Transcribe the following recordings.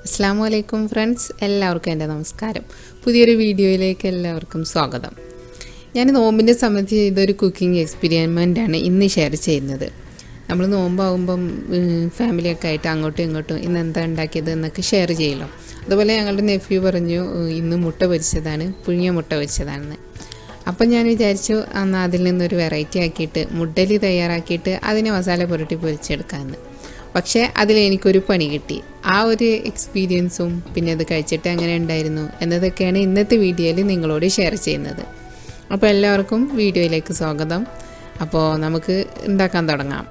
അസ്സലാമു അലൈക്കും ഫ്രണ്ട്സ്, എല്ലാവർക്കും എൻ്റെ നമസ്കാരം. പുതിയൊരു വീഡിയോയിലേക്ക് എല്ലാവർക്കും സ്വാഗതം. ഞാൻ നോമ്പിൻ്റെ സമയത്ത് ചെയ്തൊരു കുക്കിംഗ് എക്സ്പെരിമെൻ്റാണ് ഇന്ന് ഷെയർ ചെയ്യുന്നത്. നമ്മൾ നോമ്പാകുമ്പം ഫാമിലിയൊക്കെ ആയിട്ട് അങ്ങോട്ടും ഇങ്ങോട്ടും ഇന്ന് എന്താ ഉണ്ടാക്കിയത് എന്നൊക്കെ ഷെയർ ചെയ്യല്ലോ. അതുപോലെ ഞങ്ങളുടെ നെഫ്യൂ പറഞ്ഞു ഇന്ന് മുട്ട പൊരിച്ചതാണ്, പുഴുങ്ങിയ മുട്ട പൊരിച്ചതാണെന്ന്. അപ്പം ഞാൻ വിചാരിച്ചു എന്നാൽ അതിൽ നിന്നൊരു വെറൈറ്റി ആക്കിയിട്ട് മുട്ടലി തയ്യാറാക്കിയിട്ട് അതിനെ മസാല പുരട്ടി പൊരിച്ചെടുക്കാമെന്ന്. പക്ഷേ അതിലെനിക്കൊരു പണി കിട്ടി. ആ ഒരു എക്സ്പീരിയൻസും പിന്നെ അത് കഴിച്ചിട്ട് എങ്ങനെ ഉണ്ടായിരുന്നു എന്നതൊക്കെയാണ് ഇന്നത്തെ വീഡിയോയിൽ നിങ്ങളോട് ഷെയർ ചെയ്യുന്നത്. അപ്പോൾ എല്ലാവർക്കും വീഡിയോയിലേക്ക് സ്വാഗതം. അപ്പോൾ നമുക്ക് ഉണ്ടാക്കാൻ തുടങ്ങാം.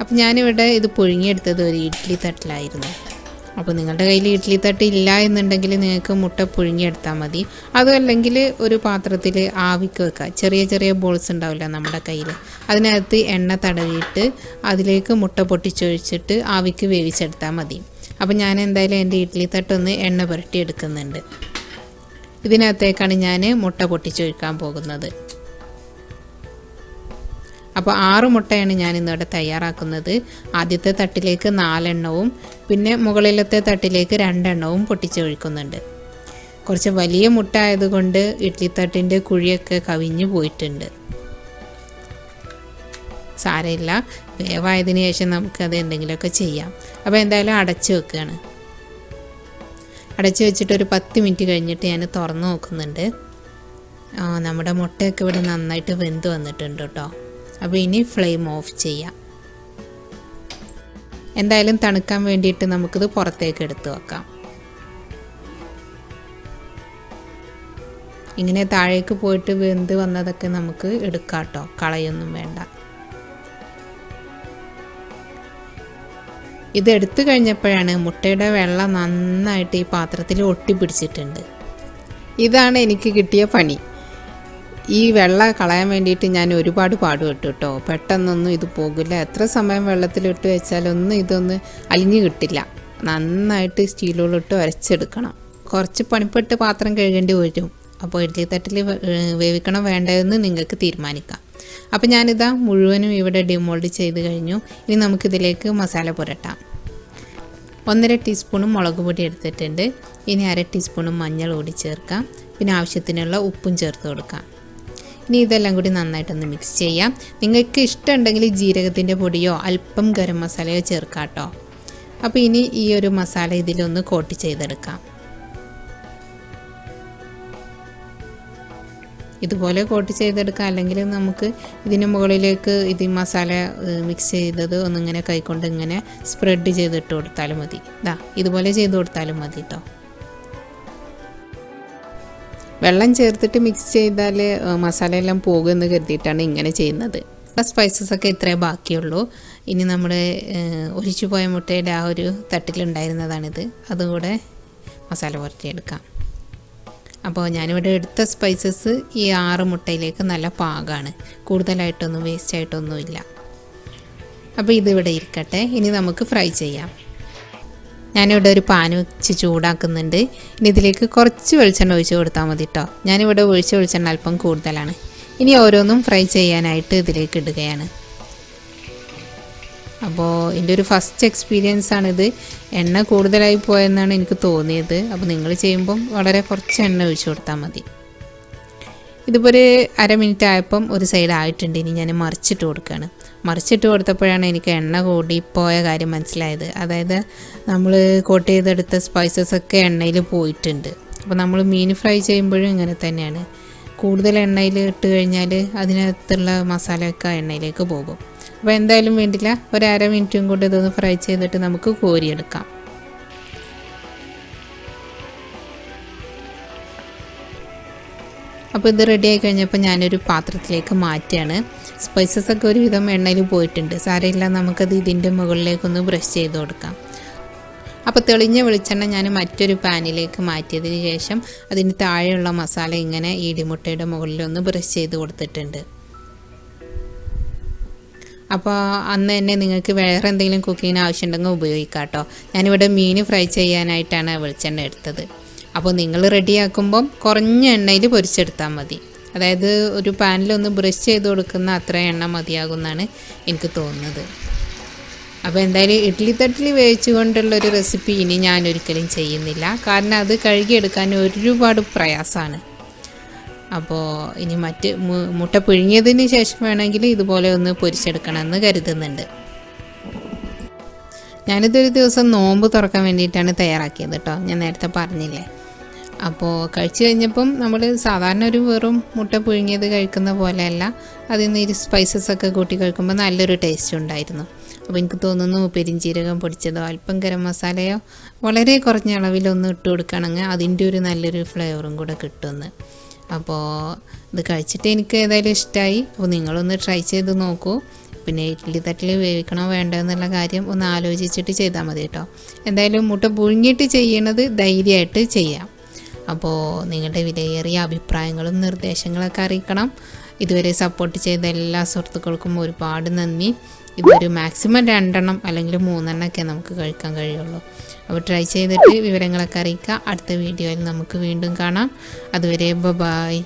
അപ്പം ഞാനിവിടെ ഇത് പുഴുങ്ങിയെടുത്തത് ഒരു ഇഡ്ഡലി തട്ടിലായിരുന്നു. അപ്പോൾ നിങ്ങളുടെ കയ്യിൽ ഇഡ്ഡലി തട്ട് ഇല്ല എന്നുണ്ടെങ്കിൽ നിങ്ങൾക്ക് മുട്ട പുഴുങ്ങിയെടുത്താൽ മതി. അതുമല്ലെങ്കിൽ ഒരു പാത്രത്തിൽ ആവിക്ക് വെക്കുക. ചെറിയ ചെറിയ ബോൾസ് ഉണ്ടാവില്ല നമ്മുടെ കയ്യിൽ, അതിനകത്ത് എണ്ണ തടവിയിട്ട് അതിലേക്ക് മുട്ട പൊട്ടിച്ചൊഴിച്ചിട്ട് ആവിക്ക് വേവിച്ചെടുത്താൽ മതി. അപ്പോൾ ഞാൻ എന്തായാലും എൻ്റെ ഇഡ്ഡലി തട്ടൊന്ന് എണ്ണ പുരട്ടി എടുക്കുന്നുണ്ട്. ഇതിനകത്തേക്കാണ് ഞാൻ മുട്ട പൊട്ടിച്ചൊഴിക്കാൻ പോകുന്നത്. അപ്പോൾ 6 മുട്ടയാണ് ഞാൻ ഇന്നിവിടെ തയ്യാറാക്കുന്നത്. ആദ്യത്തെ തട്ടിലേക്ക് 4 എണ്ണവും പിന്നെ മുകളിലത്തെ തട്ടിലേക്ക് 2 എണ്ണവും പൊട്ടിച്ചൊഴിക്കുന്നുണ്ട്. കുറച്ച് വലിയ മുട്ട ആയതുകൊണ്ട് ഇഡ്ഡലി തട്ടിൻ്റെ കുഴിയൊക്കെ കവിഞ്ഞു പോയിട്ടുണ്ട്. സാരമില്ല, വേവായതിനു ശേഷം നമുക്കത് എന്തെങ്കിലുമൊക്കെ ചെയ്യാം. അപ്പോൾ എന്തായാലും അടച്ചു വെക്കുകയാണ്. അടച്ചു വെച്ചിട്ടൊരു 10 മിനിറ്റ് കഴിഞ്ഞിട്ട് ഞാൻ തുറന്ന് നോക്കുന്നുണ്ട്. നമ്മുടെ മുട്ടയൊക്കെ ഇവിടെ നന്നായിട്ട് വെന്ത് വന്നിട്ടുണ്ട് കേട്ടോ. അപ്പോൾ ഇനി ഫ്ലെയിം ഓഫ് ചെയ്യാം. എന്തായാലും തണുക്കാൻ വേണ്ടിയിട്ട് നമുക്കിത് പുറത്തേക്ക് എടുത്ത് വെക്കാം. ഇങ്ങനെ താഴേക്ക് പോയിട്ട് വെന്ത് വന്നതൊക്കെ നമുക്ക് എടുക്കാം കേട്ടോ, കളയൊന്നും വേണ്ട. ഇത് എടുത്തു കഴിഞ്ഞപ്പോഴാണ് മുട്ടയുടെ വെള്ള നന്നായിട്ട് ഈ പാത്രത്തിൽ ഒട്ടിപ്പിടിച്ചിട്ടുണ്ട്. ഇതാണ് എനിക്ക് കിട്ടിയ പണി. ഈ വെള്ള കളയാൻ വേണ്ടിയിട്ട് ഞാൻ ഒരുപാട് പാടുപെട്ടു കേട്ടോ. പെട്ടെന്നൊന്നും ഇത് പോകില്ല. എത്ര സമയം വെള്ളത്തിലിട്ട് വെച്ചാലൊന്നും ഇതൊന്ന് അലിഞ്ഞു കിട്ടില്ല. നന്നായിട്ട് സ്റ്റീലുകളിട്ട് ഉരച്ചെടുക്കണം. കുറച്ച് പണിപ്പെട്ട് പാത്രം കഴുകേണ്ടി വരും. അപ്പോൾ ഇഡ്ഡലി തട്ടിൽ വേവിക്കണം വേണ്ടതെന്ന് നിങ്ങൾക്ക് തീരുമാനിക്കാം. അപ്പോൾ ഞാനിതാ മുഴുവനും ഇവിടെ ഡിമോൾഡ് ചെയ്ത് കഴിഞ്ഞു. ഇനി നമുക്കിതിലേക്ക് മസാല പുരട്ടാം. 1.5 ടീസ്പൂണും മുളക് പൊടി എടുത്തിട്ടുണ്ട്. ഇനി 1/2 ടീസ്പൂണും മഞ്ഞൾ കൂടി ചേർക്കാം. പിന്നെ ആവശ്യത്തിനുള്ള ഉപ്പും ചേർത്ത് കൊടുക്കാം. ഇനി ഇതെല്ലാം കൂടി നന്നായിട്ടൊന്ന് മിക്സ് ചെയ്യാം. നിങ്ങൾക്ക് ഇഷ്ടമുണ്ടെങ്കിൽ ജീരകത്തിൻ്റെ പൊടിയോ അല്പം ഗരം മസാലയോ ചേർക്കാം കേട്ടോ. അപ്പോൾ ഇനി ഈ ഒരു മസാല ഇതിലൊന്ന് കോട്ട് ചെയ്തെടുക്കാം. ഇതുപോലെ കോട്ട് ചെയ്തെടുക്കാം. അല്ലെങ്കിൽ നമുക്ക് ഇതിന് മുകളിലേക്ക് ഇത് മസാല മിക്സ് ചെയ്തത് ഒന്നിങ്ങനെ കൈകൊണ്ട് ഇങ്ങനെ സ്പ്രെഡ് ചെയ്തിട്ട് കൊടുത്താലും മതി. ഇതുപോലെ ചെയ്ത് കൊടുത്താലും മതി കേട്ടോ. വെള്ളം ചേർത്തിട്ട് മിക്സ് ചെയ്താൽ മസാലയെല്ലാം പോകുമെന്ന് കരുതിയിട്ടാണ് ഇങ്ങനെ ചെയ്യുന്നത്. സ്പൈസസൊക്കെ ഇത്രേ ബാക്കിയുള്ളൂ. ഇനി നമ്മുടെ ഒലിച്ചു പോയ മുട്ടയുടെ ആ ഒരു തട്ടിലുണ്ടായിരുന്നതാണിത്. അതുകൂടെ മസാല പുരട്ടിയെടുക്കാം. അപ്പോൾ ഞാനിവിടെ എടുത്ത സ്പൈസസ് ഈ 6 മുട്ടയിലേക്ക് നല്ല പാകമാണ്. കൂടുതലായിട്ടൊന്നും വേസ്റ്റായിട്ടൊന്നുമില്ല. അപ്പോൾ ഇതിവിടെ ഇരിക്കട്ടെ. ഇനി നമുക്ക് ഫ്രൈ ചെയ്യാം. ഞാനിവിടെ ഒരു പാൻ വെച്ച് ചൂടാക്കുന്നുണ്ട്. ഇനി ഇതിലേക്ക് കുറച്ച് വെളിച്ചെണ്ണ ഒഴിച്ച് കൊടുത്താൽ മതി കേട്ടോ. ഞാനിവിടെ ഒഴിച്ച വെളിച്ചെണ്ണ അല്പം കൂടുതലാണ്. ഇനി ഓരോന്നും ഫ്രൈ ചെയ്യാനായിട്ട് ഇതിലേക്ക് ഇടുകയാണ്. അപ്പോൾ എൻ്റെ ഒരു ഫസ്റ്റ് എക്സ്പീരിയൻസ് ആണിത്. എണ്ണ കൂടുതലായി പോയെന്നാണ് എനിക്ക് തോന്നിയത്. അപ്പോൾ നിങ്ങൾ ചെയ്യുമ്പം വളരെ കുറച്ച് എണ്ണ ഒഴിച്ച് കൊടുത്താൽ മതി. ഇതിപ്പോൾ ഒരു 1/2 മിനിറ്റ് ആയപ്പം ഒരു സൈഡ് ആയിട്ടുണ്ട്. ഇനി ഞാൻ മറിച്ചിട്ട് കൊടുക്കുകയാണ്. മറിച്ചിട്ട് കൊടുത്തപ്പോഴാണ് എനിക്ക് എണ്ണ കൂടിപ്പോയ കാര്യം മനസ്സിലായത്. അതായത് നമ്മൾ കോട്ട് ചെയ്തെടുത്ത സ്പൈസസൊക്കെ എണ്ണയിൽ പോയിട്ടുണ്ട്. അപ്പോൾ നമ്മൾ മീൻ ഫ്രൈ ചെയ്യുമ്പോഴും ഇങ്ങനെ തന്നെയാണ്. കൂടുതൽ എണ്ണയിൽ ഇട്ട് കഴിഞ്ഞാൽ അതിനകത്തുള്ള മസാലയൊക്കെ എണ്ണയിലേക്ക് പോകും. അപ്പോൾ എന്തായാലും വേണ്ടില്ല, ഒരു 1/2 മിനിറ്റും കൂടി ഇതൊന്ന് ഫ്രൈ ചെയ്തിട്ട് നമുക്ക് കോരിയെടുക്കാം. അപ്പോൾ ഇത് റെഡി ആയി കഴിഞ്ഞപ്പോൾ ഞാനൊരു പാത്രത്തിലേക്ക് മാറ്റുകയാണ്. സ്പൈസസൊക്കെ ഒരുവിധം എണ്ണയിൽ പോയിട്ടുണ്ട്. സാരമില്ല, നമുക്കത് ഇതിൻ്റെ മുകളിലേക്കൊന്ന് ബ്രഷ് ചെയ്ത് കൊടുക്കാം. അപ്പോൾ തെളിഞ്ഞ വെളിച്ചെണ്ണ ഞാൻ മറ്റൊരു പാനിലേക്ക് മാറ്റിയതിന് ശേഷം അതിന് താഴെയുള്ള മസാല ഇങ്ങനെ ഈ ഇടിമുട്ടയുടെ മുകളിലൊന്ന് ബ്രഷ് ചെയ്ത് കൊടുത്തിട്ടുണ്ട്. അപ്പോൾ അന്ന് തന്നെ നിങ്ങൾക്ക് വേറെ എന്തെങ്കിലും കുക്കിങ്ങിന് ആവശ്യമുണ്ടെങ്കിൽ ഉപയോഗിക്കാം കേട്ടോ. ഞാനിവിടെ മീൻ ഫ്രൈ ചെയ്യാനായിട്ടാണ് വെളിച്ചെണ്ണ എടുത്തത്. അപ്പോൾ നിങ്ങൾ റെഡിയാക്കുമ്പം കുറഞ്ഞ എണ്ണയിൽ പൊരിച്ചെടുത്താൽ മതി. അതായത് ഒരു പാനിലൊന്ന് ബ്രഷ് ചെയ്ത് കൊടുക്കുന്ന അത്ര എണ്ണ മതിയാകുമെന്നാണ് എനിക്ക് തോന്നുന്നത്. അപ്പോൾ എന്തായാലും ഇഡ്ഡലി തട്ടിൽ വേവിച്ചുകൊണ്ടുള്ളൊരു റെസിപ്പി ഇനി ഞാനൊരിക്കലും ചെയ്യുന്നില്ല. കാരണം അത് കഴുകിയെടുക്കാൻ ഒരുപാട് പ്രയാസമാണ്. അപ്പോൾ ഇനി മുട്ട പുഴുങ്ങിയതിന് ശേഷം വേണമെങ്കിൽ ഇതുപോലെ ഒന്ന് പൊരിച്ചെടുക്കണമെന്ന് കരുതുന്നുണ്ട്. ഞാനിതൊരു ദിവസം നോമ്പ് തുറക്കാൻ വേണ്ടിയിട്ടാണ് തയ്യാറാക്കിയത് കേട്ടോ, ഞാൻ നേരത്തെ പറഞ്ഞില്ലേ. അപ്പോൾ കഴിച്ചു കഴിഞ്ഞപ്പം നമ്മൾ സാധാരണ ഒരു വെറും മുട്ട പുഴുങ്ങിയത് കഴിക്കുന്ന പോലെയല്ല, അതിൽ നിന്ന് ഈ സ്പൈസസ് ഒക്കെ കൂട്ടി കഴിക്കുമ്പോൾ നല്ലൊരു ടേസ്റ്റ് ഉണ്ടായിരുന്നു. അപ്പോൾ എനിക്ക് തോന്നുന്നു പെരിഞ്ചീരകം പൊടിച്ചതോ അല്പം ഗരം മസാലയോ വളരെ കുറഞ്ഞ അളവിലൊന്ന് ഇട്ട് കൊടുക്കുകയാണെങ്കിൽ അതിൻ്റെ ഒരു നല്ലൊരു ഫ്ലേവറും കൂടെ കിട്ടുമെന്ന്. അപ്പോൾ ഇത് കഴിച്ചിട്ട് എനിക്ക് ഏതായാലും ഇഷ്ടമായി. അപ്പോൾ നിങ്ങളൊന്ന് ട്രൈ ചെയ്ത് നോക്കൂ. പിന്നെ ഇഡ്ഡലി തട്ടിൽ വേവിക്കണോ വേണ്ടോ എന്നുള്ള കാര്യം ഒന്ന് ആലോചിച്ചിട്ട് ചെയ്താൽ മതി കേട്ടോ. എന്തായാലും മുട്ട പുഴുങ്ങിയിട്ട് ചെയ്യണത് ധൈര്യമായിട്ട് ചെയ്യാം. അപ്പോൾ നിങ്ങളുടെ വിലയേറിയ അഭിപ്രായങ്ങളും നിർദ്ദേശങ്ങളൊക്കെ അറിയിക്കണം. ഇതുവരെ സപ്പോർട്ട് ചെയ്ത എല്ലാ സുഹൃത്തുക്കൾക്കും ഒരുപാട് നന്ദി. ഇതൊരു മാക്സിമം 2 അല്ലെങ്കിൽ 3 നമുക്ക് കഴിക്കാൻ കഴിയുള്ളൂ. അപ്പോൾ ട്രൈ ചെയ്തിട്ട് വിവരങ്ങളൊക്കെ അറിയിക്കുക. അടുത്ത വീഡിയോയിൽ നമുക്ക് വീണ്ടും കാണാം. അതുവരെ ബൈ.